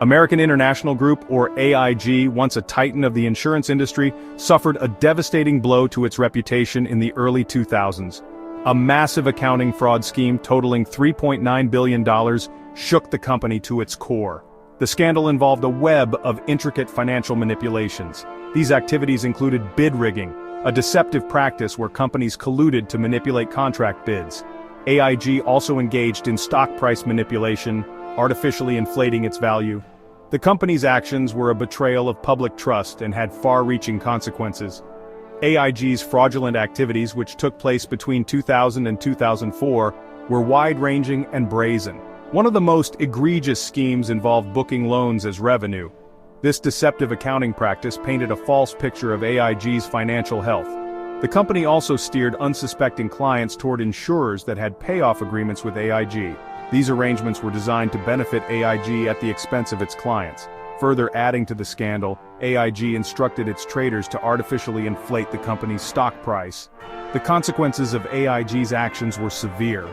American International Group, or AIG, once a titan of the insurance industry, suffered a devastating blow to its reputation in the early 2000s. A massive accounting fraud scheme totaling $3.9 billion shook the company to its core. The scandal involved a web of intricate financial manipulations. These activities included bid rigging, a deceptive practice where companies colluded to manipulate contract bids. AIG also engaged in stock price manipulation, artificially inflating its value. The company's actions were a betrayal of public trust and had far-reaching consequences. AIG's fraudulent activities, which took place between 2000 and 2004, were wide-ranging and brazen. One of the most egregious schemes involved booking loans as revenue. This deceptive accounting practice painted a false picture of AIG's financial health. The company also steered unsuspecting clients toward insurers that had payoff agreements with AIG. These arrangements were designed to benefit AIG at the expense of its clients. Further adding to the scandal, AIG instructed its traders to artificially inflate the company's stock price. The consequences of AIG's actions were severe.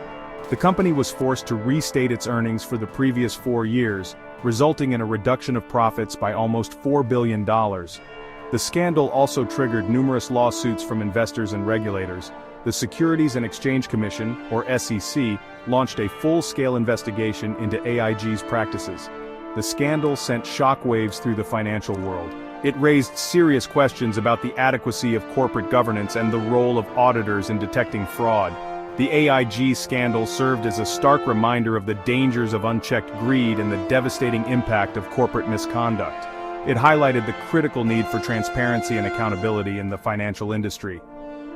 The company was forced to restate its earnings for the previous 4 years, resulting in a reduction of profits by almost $4 billion. The scandal also triggered numerous lawsuits from investors and regulators. The Securities and Exchange Commission, or SEC, launched a full-scale investigation into AIG's practices. The scandal sent shockwaves through the financial world. It raised serious questions about the adequacy of corporate governance and the role of auditors in detecting fraud. The AIG scandal served as a stark reminder of the dangers of unchecked greed and the devastating impact of corporate misconduct. It highlighted the critical need for transparency and accountability in the financial industry.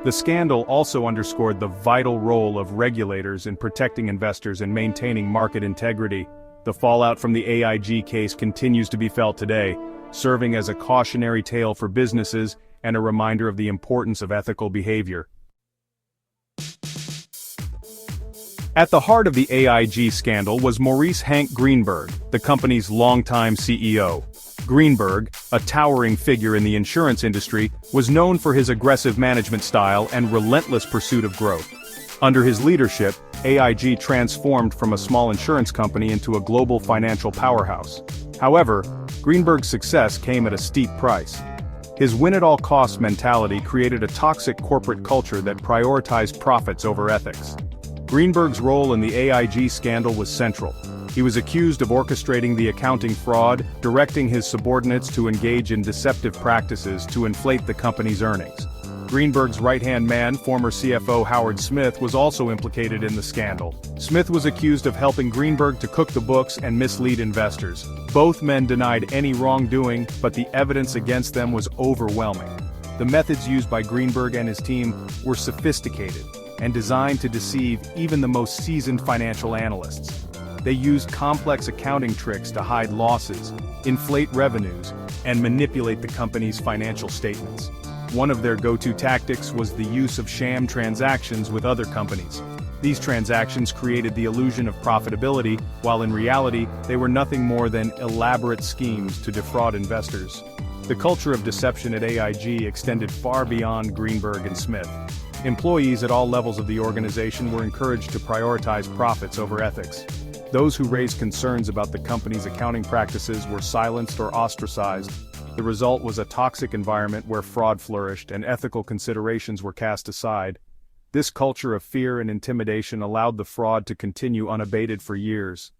The scandal also underscored the vital role of regulators in protecting investors and maintaining market integrity. The fallout from the AIG case continues to be felt today, serving as a cautionary tale for businesses and a reminder of the importance of ethical behavior. At the heart of the AIG scandal was Maurice Hank Greenberg, the company's longtime CEO. Greenberg, a towering figure in the insurance industry, was known for his aggressive management style and relentless pursuit of growth. Under his leadership, AIG transformed from a small insurance company into a global financial powerhouse. However, Greenberg's success came at a steep price. His win-at-all-costs mentality created a toxic corporate culture that prioritized profits over ethics. Greenberg's role in the AIG scandal was central. He was accused of orchestrating the accounting fraud, directing his subordinates to engage in deceptive practices to inflate the company's earnings. Greenberg's right-hand man, former CFO Howard Smith, was also implicated in the scandal. Smith was accused of helping Greenberg to cook the books and mislead investors. Both men denied any wrongdoing, but the evidence against them was overwhelming. The methods used by Greenberg and his team were sophisticated and designed to deceive even the most seasoned financial analysts. They used complex accounting tricks to hide losses, inflate revenues, and manipulate the company's financial statements. One of their go-to tactics was the use of sham transactions with other companies. These transactions created the illusion of profitability, while in reality, they were nothing more than elaborate schemes to defraud investors. The culture of deception at AIG extended far beyond Greenberg and Smith. Employees at all levels of the organization were encouraged to prioritize profits over ethics. Those who raised concerns about the company's accounting practices were silenced or ostracized. The result was a toxic environment where fraud flourished and ethical considerations were cast aside. This culture of fear and intimidation allowed the fraud to continue unabated for years.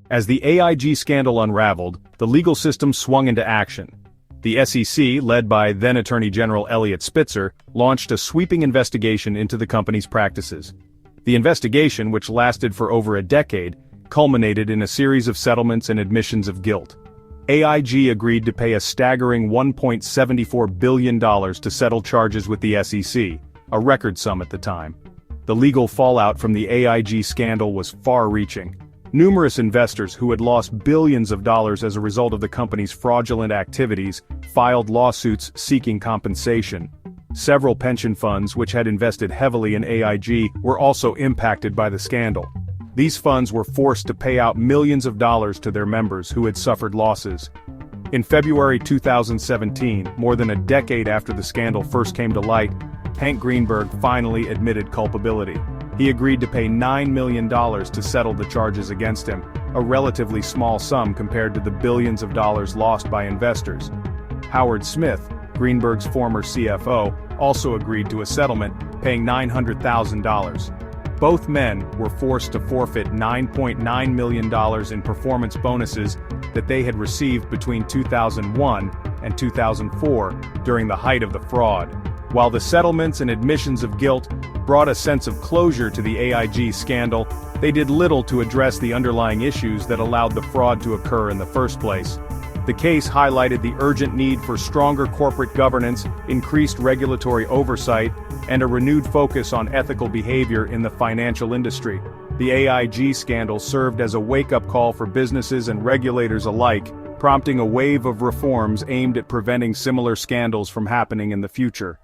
As the AIG scandal unraveled, the legal system swung into action. The SEC, led by then Attorney General Eliot Spitzer, launched a sweeping investigation into the company's practices. The investigation, which lasted for over a decade, culminated in a series of settlements and admissions of guilt. AIG agreed to pay a staggering $1.74 billion to settle charges with the SEC, a record sum at the time. The legal fallout from the AIG scandal was far-reaching. Numerous investors who had lost billions of dollars as a result of the company's fraudulent activities filed lawsuits seeking compensation. Several pension funds which had invested heavily in AIG were also impacted by the scandal. These funds were forced to pay out millions of dollars to their members who had suffered losses. In February 2017, more than a decade after the scandal first came to light, Hank Greenberg finally admitted culpability. He agreed to pay $9 million to settle the charges against him, a relatively small sum compared to the billions of dollars lost by investors. Howard Smith, Greenberg's former CFO, also agreed to a settlement, paying $900,000. Both men were forced to forfeit $9.9 million in performance bonuses that they had received between 2001 and 2004 during the height of the fraud. While the settlements and admissions of guilt brought a sense of closure to the AIG scandal, they did little to address the underlying issues that allowed the fraud to occur in the first place. The case highlighted the urgent need for stronger corporate governance, increased regulatory oversight, and a renewed focus on ethical behavior in the financial industry. The AIG scandal served as a wake-up call for businesses and regulators alike, prompting a wave of reforms aimed at preventing similar scandals from happening in the future.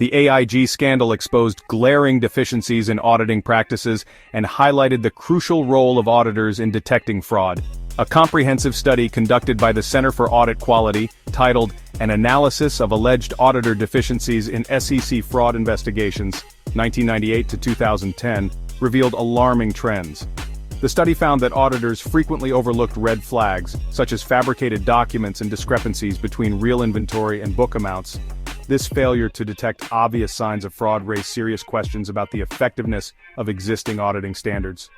The AIG scandal exposed glaring deficiencies in auditing practices and highlighted the crucial role of auditors in detecting fraud. A comprehensive study conducted by the Center for Audit Quality, titled An Analysis of Alleged Auditor Deficiencies in SEC Fraud Investigations, 1998 to 2010, revealed alarming trends. The study found that auditors frequently overlooked red flags, such as fabricated documents and discrepancies between real inventory and book amounts. This failure to detect obvious signs of fraud raised serious questions about the effectiveness of existing auditing standards.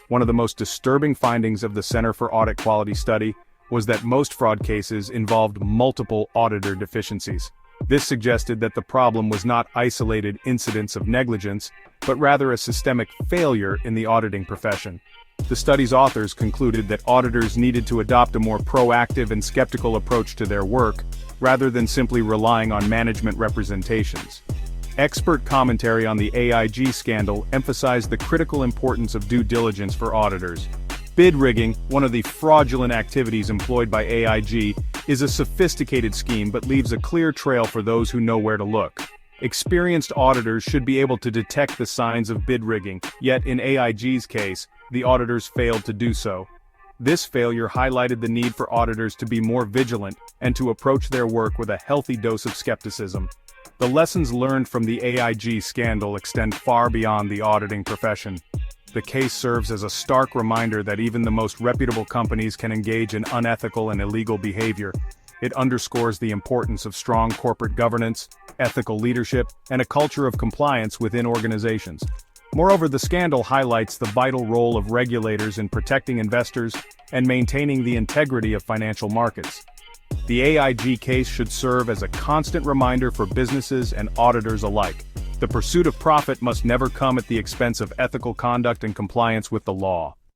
One of the most disturbing findings of the Center for Audit Quality study was that most fraud cases involved multiple auditor deficiencies. This suggested that the problem was not isolated incidents of negligence, but rather a systemic failure in the auditing profession. The study's authors concluded that auditors needed to adopt a more proactive and skeptical approach to their work, rather than simply relying on management representations. Expert commentary on the AIG scandal emphasized the critical importance of due diligence for auditors. Bid rigging, one of the fraudulent activities employed by AIG, is a sophisticated scheme but leaves a clear trail for those who know where to look. Experienced auditors should be able to detect the signs of bid rigging, yet in AIG's case, the auditors failed to do so. This failure highlighted the need for auditors to be more vigilant and to approach their work with a healthy dose of skepticism. The lessons learned from the AIG scandal extend far beyond the auditing profession. The case serves as a stark reminder that even the most reputable companies can engage in unethical and illegal behavior. It underscores the importance of strong corporate governance, ethical leadership, and a culture of compliance within organizations. Moreover, the scandal highlights the vital role of regulators in protecting investors and maintaining the integrity of financial markets. The AIG case should serve as a constant reminder for businesses and auditors alike. The pursuit of profit must never come at the expense of ethical conduct and compliance with the law.